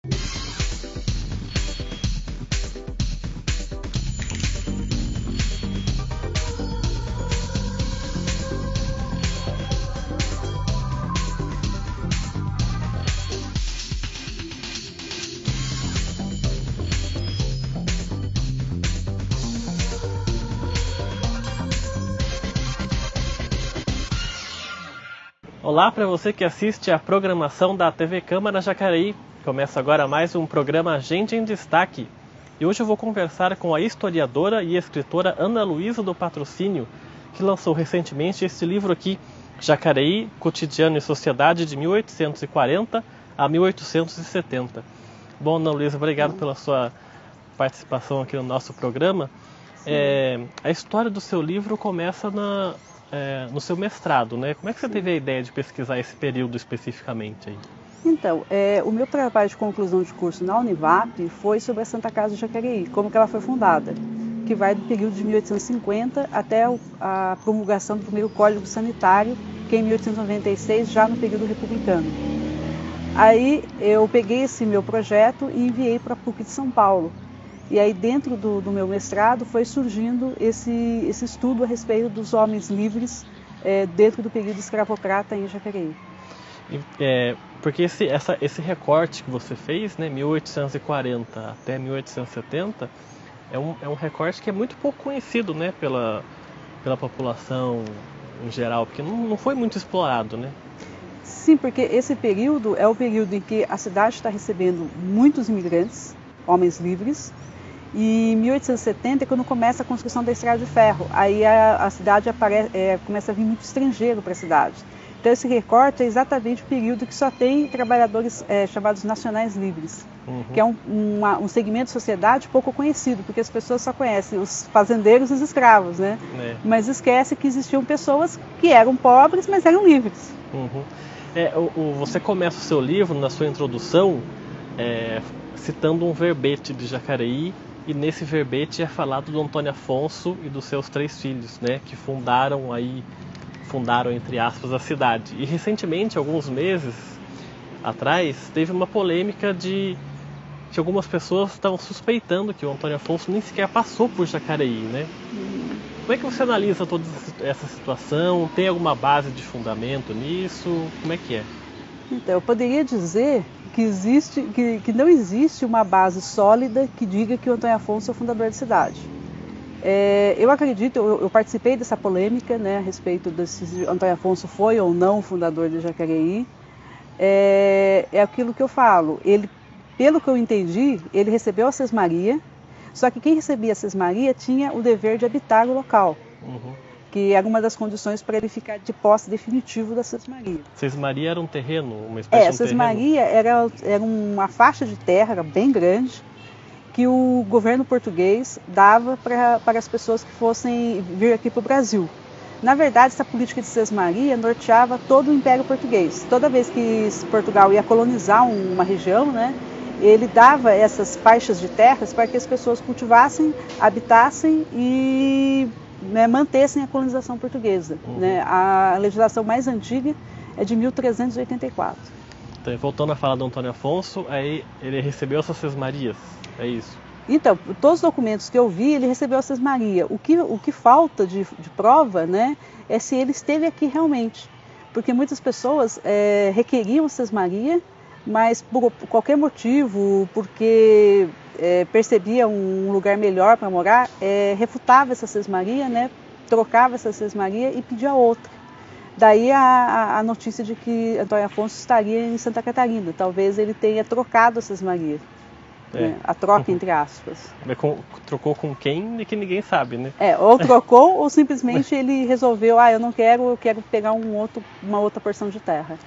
Olá para você que assiste a programação da TV Câmara Jacareí. Começa agora mais um programa Gente em Destaque. E hoje eu vou conversar com a historiadora e escritora Ana Luísa do Patrocínio, que lançou recentemente este livro aqui, Jacareí, Cotidiano e Sociedade de 1840 a 1870. Bom, Ana Luísa, obrigado pela sua participação aqui no nosso programa. A história do seu livro começa no seu mestrado, né? Como é que você teve a ideia de pesquisar esse período especificamente aí? Então, o meu trabalho de conclusão de curso na Univap foi sobre a Santa Casa de Jacareí, como que ela foi fundada, que vai do período de 1850 até a promulgação do primeiro Código Sanitário, que é em 1896, já no período republicano. Aí eu peguei esse meu projeto e enviei para a PUC de São Paulo. E aí dentro do meu mestrado foi surgindo esse estudo a respeito dos homens livres dentro do período escravocrata em Jacareí. Porque esse recorte que você fez, né, 1840 até 1870, é um recorte que é muito pouco conhecido, né, pela população em geral, porque não foi muito explorado, né? Sim, porque esse período é o período em que a cidade está recebendo muitos imigrantes, homens livres, e em 1870 é quando começa a construção da estrada de ferro. Aí a cidade começa a vir muito estrangeiro para a cidade. Então esse recorte é exatamente o período que só tem trabalhadores chamados nacionais livres, que é um segmento de sociedade pouco conhecido, porque as pessoas só conhecem os fazendeiros e os escravos, né? Mas esquece que existiam pessoas que eram pobres, mas eram livres. Você começa o seu livro, na sua introdução, citando um verbete de Jacareí, e nesse verbete é falado do Antônio Afonso e dos seus 3 filhos, né, que fundaram, entre aspas, a cidade. E recentemente, alguns meses atrás, teve uma polêmica de que algumas pessoas estavam suspeitando que o Antônio Afonso nem sequer passou por Jacareí, né? Como é que você analisa toda essa situação? Tem alguma base de fundamento nisso? Como é que é? Então, eu poderia dizer que não existe uma base sólida que diga que o Antônio Afonso é o fundador da cidade. Eu acredito, eu participei dessa polêmica, né, a respeito se Antônio Afonso foi ou não o fundador de Jacareí. É aquilo que eu falo, ele, pelo que eu entendi, ele recebeu a sesmaria, só que quem recebia a sesmaria tinha o dever de habitar o local. Que era uma das condições para ele ficar de posse definitivo da sesmaria. Sesmaria era um terreno, uma espécie de um terreno? Sesmaria era uma faixa de terra, era bem grande, que o governo português dava para as pessoas que fossem vir aqui para o Brasil. Na verdade, essa política de sesmaria norteava todo o Império Português. Toda vez que Portugal ia colonizar uma região, né, ele dava essas faixas de terras para que as pessoas cultivassem, habitassem e mantessem a colonização portuguesa. Né? A legislação mais antiga é de 1384. Então, voltando a falar do Antônio Afonso, aí ele recebeu essas sesmarias, é isso? Então, todos os documentos que eu vi, ele recebeu a sesmaria. O que falta de prova, né, é se ele esteve aqui realmente. Porque muitas pessoas requeriam a sesmaria, mas por qualquer motivo, porque percebia um lugar melhor para morar, refutava essa sesmaria, né, trocava essa sesmaria e pedia outra. Daí a notícia de que Antônio Afonso estaria em Santa Catarina. Talvez ele tenha trocado a sesmaria, né, a troca entre aspas. Trocou com quem e que ninguém sabe, né? Ou trocou ou simplesmente ele resolveu, eu não quero, eu quero pegar uma outra porção de terra.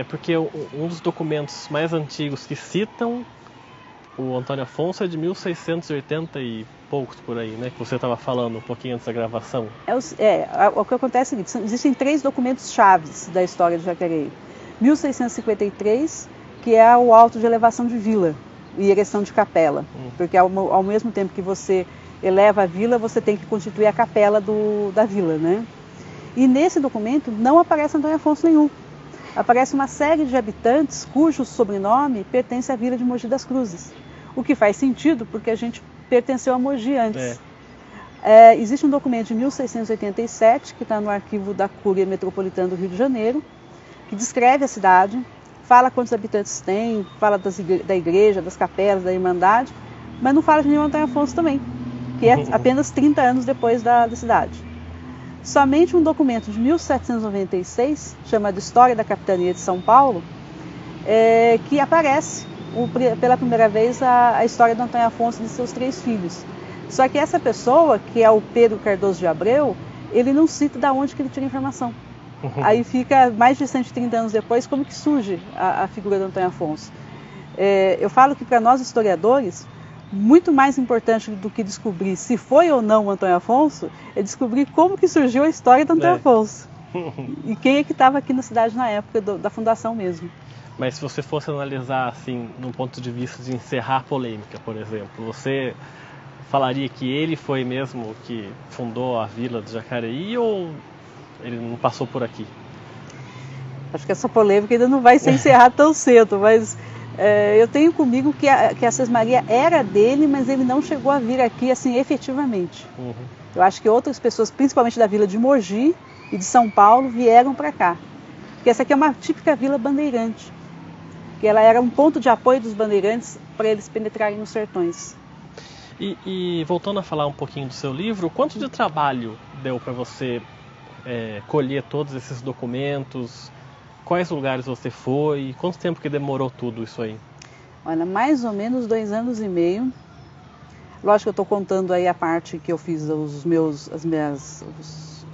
Porque um dos documentos mais antigos que citam o Antônio Afonso é de 1680 e poucos por aí, né? Que você estava falando um pouquinho antes da gravação. O que acontece é que existem 3 documentos chaves da história de Jacareí. 1653, que é o auto de elevação de vila e ereção de capela. Porque ao mesmo tempo que você eleva a vila, você tem que constituir a capela da vila, né? E nesse documento não aparece Antônio Afonso nenhum. aparece uma série de habitantes cujo sobrenome pertence à vila de Mogi das Cruzes. O que faz sentido porque a gente pertenceu a Mogi antes. Existe um documento de 1687 que está no arquivo da Cúria Metropolitana do Rio de Janeiro, que descreve a cidade, fala quantos habitantes tem, fala da igreja, das capelas, da Irmandade, mas não fala de nenhum Antônio Afonso também, que é apenas 30 anos depois da cidade. Somente um documento de 1796, chamado História da Capitania de São Paulo, que aparece pela primeira vez a história do Antônio Afonso e de seus 3 filhos. Só que essa pessoa, que é o Pedro Cardoso de Abreu, ele não cita de onde que ele tira a informação. Aí fica mais de 130 anos depois, como que surge a figura do Antônio Afonso. Eu falo que para nós historiadores, muito mais importante do que descobrir se foi ou não o Antônio Afonso, é descobrir como que surgiu a história do Antônio Afonso. E quem é que estava aqui na cidade na época da fundação mesmo. Mas se você fosse analisar, assim, num ponto de vista de encerrar a polêmica, por exemplo, você falaria que ele foi mesmo que fundou a vila de Jacareí ou ele não passou por aqui? Acho que essa polêmica ainda não vai ser encerrada tão cedo, mas eu tenho comigo que a Sesmaria era dele, mas ele não chegou a vir aqui assim efetivamente. Eu acho que outras pessoas, principalmente da vila de Mogi e de São Paulo, vieram para cá. Porque essa aqui é uma típica vila bandeirante, que ela era um ponto de apoio dos bandeirantes para eles penetrarem nos sertões. E voltando a falar um pouquinho do seu livro, quanto de trabalho deu para você colher todos esses documentos? Quais lugares você foi? Quanto tempo que demorou tudo isso aí? Olha, mais ou menos 2 anos e meio. Lógico que eu estou contando aí a parte que eu fiz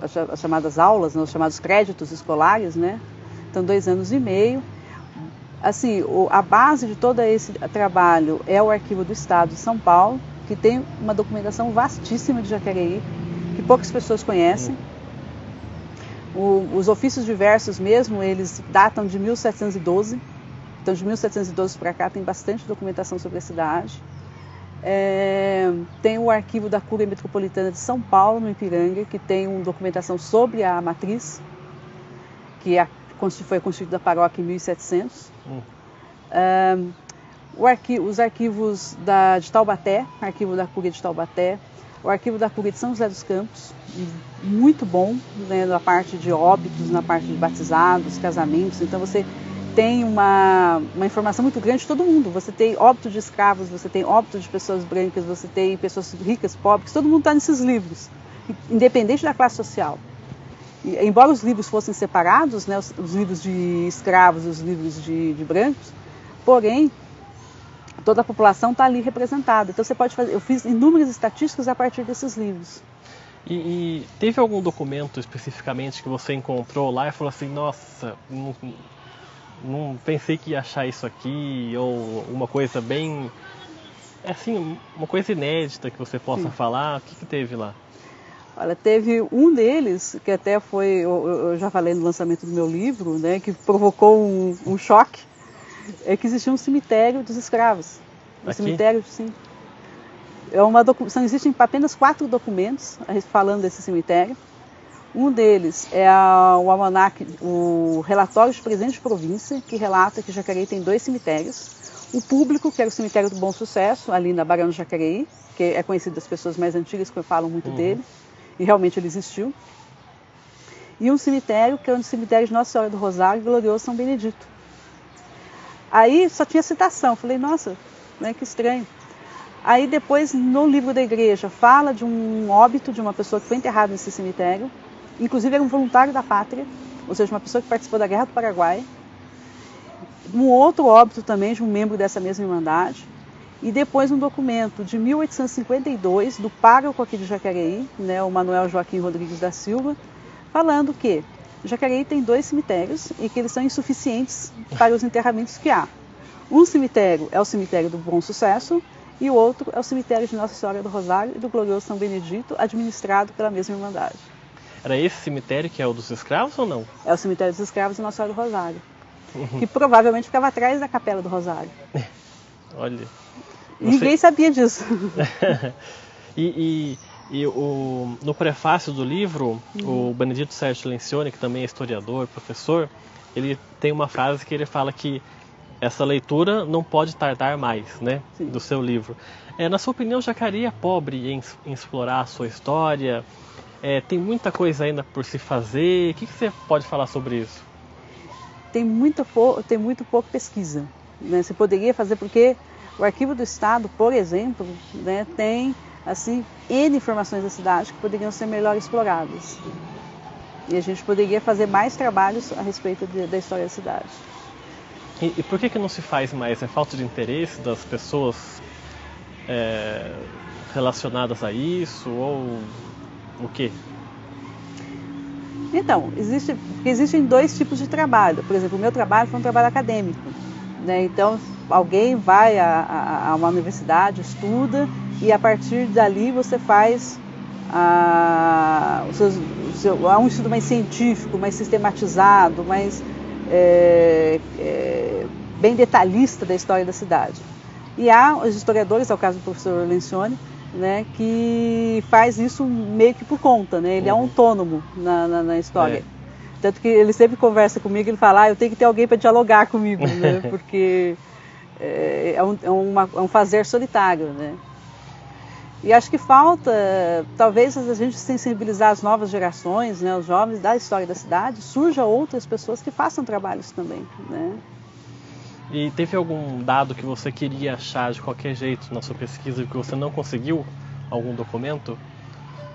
as chamadas aulas, né, os chamados créditos escolares, né? Então 2 anos e meio. Assim, a base de todo esse trabalho é o Arquivo do Estado de São Paulo, que tem uma documentação vastíssima de Jacareí, que poucas pessoas conhecem. Os ofícios diversos mesmo, eles datam de 1712. Então, de 1712 para cá tem bastante documentação sobre a cidade. Tem o arquivo da Cúria Metropolitana de São Paulo, no Ipiranga, que tem uma documentação sobre a matriz, que foi constituída a paróquia em 1700. Os arquivos de Taubaté, arquivo da Cúria de Taubaté, o arquivo da Cúria de São José dos Campos, muito bom, né, na parte de óbitos, na parte de batizados, casamentos. Então você tem uma informação muito grande de todo mundo. Você tem óbito de escravos, você tem óbito de pessoas brancas, você tem pessoas ricas, pobres, todo mundo está nesses livros, independente da classe social. E, embora os livros fossem separados, né, os livros de escravos e os livros de brancos, porém, toda a população está ali representada. Então você pode fazer. Eu fiz inúmeras estatísticas a partir desses livros. E teve algum documento especificamente que você encontrou lá e falou assim, nossa, não pensei que ia achar isso aqui, ou uma coisa bem, assim, uma coisa inédita que você possa falar? O que teve lá? Olha, teve um deles, que até foi, eu já falei no lançamento do meu livro, né, que provocou um choque, é que existia um cemitério dos escravos. Cemitério, sim. Existem apenas 4 documentos falando desse cemitério. Um deles é o almanaque, o relatório de presidente de província, que relata que Jacareí tem 2 cemitérios. O público, que era o cemitério do Bom Sucesso, ali na Barão de Jacareí, que é conhecido das pessoas mais antigas que falam muito dele, e realmente ele existiu. E um cemitério, que é o cemitério de Nossa Senhora do Rosário e Glorioso São Benedito. Aí só tinha citação, falei, nossa, né, que estranho. Aí depois, no livro da igreja, fala de um óbito de uma pessoa que foi enterrada nesse cemitério, inclusive era um voluntário da pátria, ou seja, uma pessoa que participou da Guerra do Paraguai. Um outro óbito também de um membro dessa mesma irmandade. E depois um documento de 1852, do pároco aqui de Jacareí, né, o Manuel Joaquim Rodrigues da Silva, falando que Jacareí tem 2 cemitérios e que eles são insuficientes para os enterramentos que há. Um cemitério é o cemitério do Bom Sucesso e o outro é o cemitério de Nossa Senhora do Rosário e do Glorioso São Benedito, administrado pela mesma irmandade. Era esse cemitério que é o dos escravos ou não? É o cemitério dos escravos de Nossa Senhora do Rosário, que provavelmente ficava atrás da Capela do Rosário. Olha. Ninguém sabia disso. No prefácio do livro, o Benedito Sérgio Lencioni, que também é historiador, professor, ele tem uma frase que ele fala que essa leitura não pode tardar mais, né, do seu livro. Na sua opinião, Jacareí é pobre em explorar a sua história? Tem muita coisa ainda por se fazer? O que você pode falar sobre isso? Tem muito pouca pesquisa, né? Você poderia fazer, porque o Arquivo do Estado, por exemplo, né, tem assim, N informações da cidade que poderiam ser melhor exploradas. E a gente poderia fazer mais trabalhos a respeito da história da cidade. E por que não se faz mais? É falta de interesse das pessoas relacionadas a isso? Ou o quê? Então, existem dois tipos de trabalho. Por exemplo, o meu trabalho foi um trabalho acadêmico, né? Então, alguém vai a uma universidade, estuda, e a partir dali você faz um estudo mais científico, mais sistematizado, mais bem detalhista da história da cidade. E há os historiadores, é o caso do professor Lencioni, né, que faz isso meio que por conta, né? Ele é autônomo na história. Tanto que ele sempre conversa comigo, ele fala, eu tenho que ter alguém para dialogar comigo, né? Porque é um fazer solitário, né? E acho que falta, talvez, a gente sensibilizar as novas gerações, né, os jovens da história da cidade, surjam outras pessoas que façam trabalhos também, né? E teve algum dado que você queria achar de qualquer jeito na sua pesquisa e que você não conseguiu? Algum documento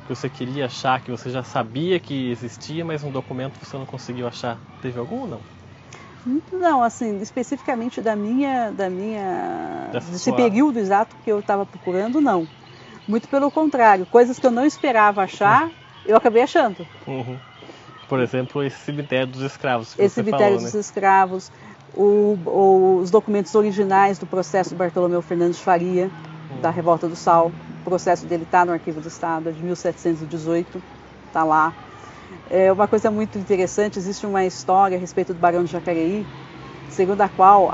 que você queria achar, que você já sabia que existia, mas um documento você não conseguiu achar? Teve algum ou não? Não, assim, especificamente desse período exato que eu estava procurando, não. Muito pelo contrário, coisas que eu não esperava achar, eu acabei achando. Por exemplo, esse cemitério dos escravos que esse você cemitério falou, dos né? escravos, os documentos originais do processo do Bartolomeu Fernandes de Faria, da Revolta do Sal. O processo dele está no Arquivo do Estado, é de 1718, está lá. É uma coisa muito interessante, existe uma história a respeito do Barão de Jacareí, segundo a qual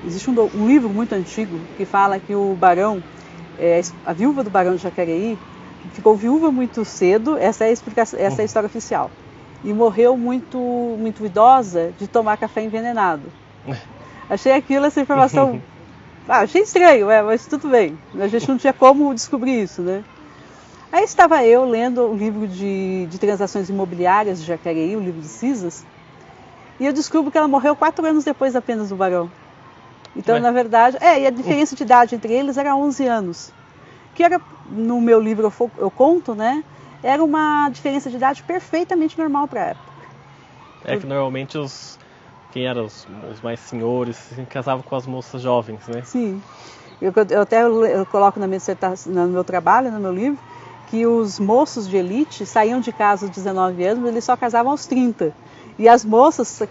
existe um livro muito antigo que fala que o barão, a viúva do Barão de Jacareí, ficou viúva muito cedo, essa é a história oficial, e morreu muito, muito idosa de tomar café envenenado. Achei essa informação, achei estranho, mas tudo bem, a gente não tinha como descobrir isso, né? Aí estava eu lendo o livro de transações imobiliárias de Jacareí, o livro de Cisas, e eu descubro que ela morreu 4 anos depois apenas do barão. Então, na verdade, e a diferença de idade entre eles era 11 anos. Que era, no meu livro eu conto, né? Era uma diferença de idade perfeitamente normal para a época. Que normalmente quem eram os mais senhores se casavam com as moças jovens, né? Sim. Eu coloco na minha dissertação, no meu trabalho, no meu livro, que os moços de elite saíam de casa aos 19 anos, eles só casavam aos 30. E as moças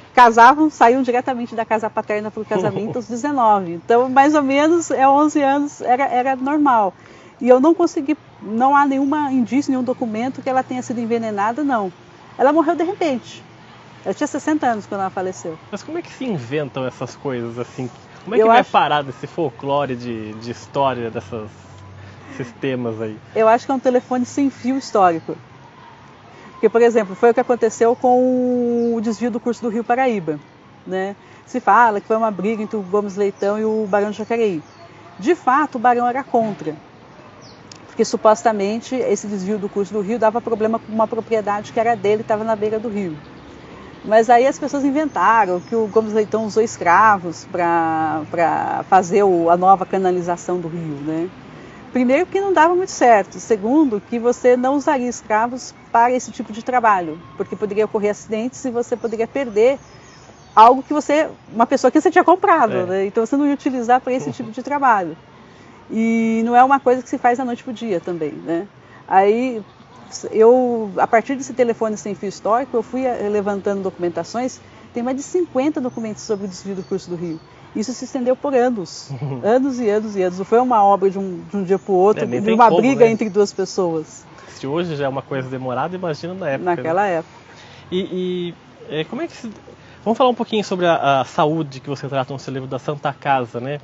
saíam diretamente da casa paterna para o casamento aos 19. Então, mais ou menos, 11 anos era normal. E eu não há nenhum indício, nenhum documento que ela tenha sido envenenada, não. Ela morreu de repente. Ela tinha 60 anos quando ela faleceu. Mas como é que se inventam essas coisas assim? Como é que vai parar desse folclore de história, desses temas aí? Eu acho que é um telefone sem fio histórico. Porque, por exemplo, foi o que aconteceu com o desvio do curso do Rio Paraíba, né? Se fala que foi uma briga entre o Gomes Leitão e o Barão de Jacareí. De fato, o Barão era contra. Porque, supostamente, esse desvio do curso do rio dava problema com uma propriedade que era dele, estava na beira do rio. Mas aí as pessoas inventaram que o Gomes Leitão usou escravos para fazer a nova canalização do rio, né? Primeiro, que não dava muito certo. Segundo, que você não usaria escravos para esse tipo de trabalho, porque poderia ocorrer acidentes e você poderia perder algo uma pessoa que você tinha comprado, né? Então você não ia utilizar para esse tipo de trabalho. E não é uma coisa que se faz da noite para o dia também, né? Aí, a partir desse telefone sem fio histórico, eu fui levantando documentações, tem mais de 50 documentos sobre o desvio do curso do rio. Isso se estendeu por anos, anos e anos e anos. Não foi uma obra de um dia para o outro, de uma briga entre duas pessoas. Se hoje já é uma coisa demorada, imagina na época. Naquela época. E como é que se... Vamos falar um pouquinho sobre a saúde que você trata no seu livro da Santa Casa, né?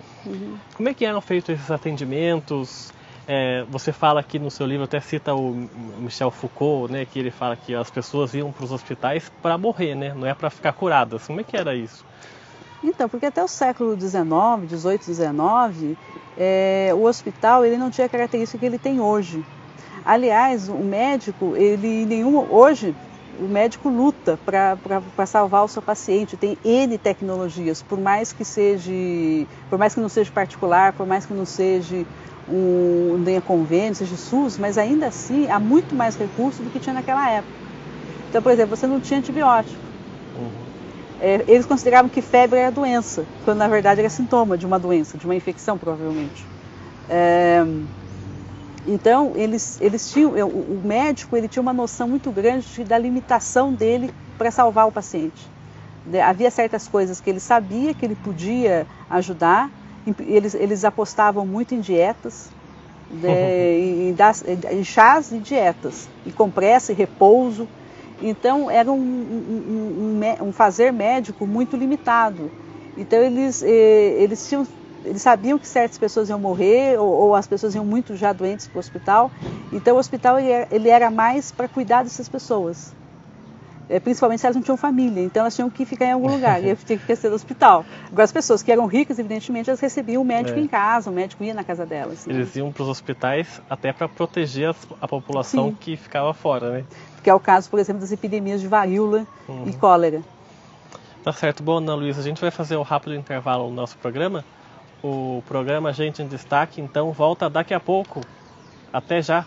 Como é que eram feitos esses atendimentos? Você fala aqui no seu livro, até cita o Michel Foucault, né, que ele fala que as pessoas iam para os hospitais para morrer, né, não é para ficar curadas. Como é que era isso? Então, porque até o século XIX, XVIII, XIX, o hospital ele não tinha a característica que ele tem hoje. Aliás, o médico, hoje, o médico luta para salvar o seu paciente, tem N tecnologias, por mais que não seja particular, por mais que não seja nem convênio, seja SUS, mas ainda assim há muito mais recursos do que tinha naquela época. Então, por exemplo, você não tinha antibiótico. Eles consideravam que febre era doença, quando na verdade era sintoma de uma doença, de uma infecção provavelmente. Então, eles tinham, o médico ele tinha uma noção muito grande da limitação dele para salvar o paciente. Havia certas coisas que ele sabia que ele podia ajudar, eles apostavam muito em dietas, em chás e dietas, e compressa e repouso. Então, era um fazer médico muito limitado. Então, eles sabiam que certas pessoas iam morrer, ou as pessoas iam muito já doentes para o hospital. Então, o hospital ele era mais para cuidar dessas pessoas. Principalmente se elas não tinham família, então elas tinham que ficar em algum lugar, e tinha que ser no hospital. Agora, as pessoas que eram ricas, evidentemente, elas recebiam o médico em casa, o médico ia na casa delas. Né? Eles iam para os hospitais até para proteger a população Sim. que ficava fora, né? Que é o caso, por exemplo, das epidemias de varíola e cólera. Tá certo. Bom, Ana Luísa, a gente vai fazer um rápido intervalo no nosso programa. O programa Gente em Destaque, então, volta daqui a pouco. Até já!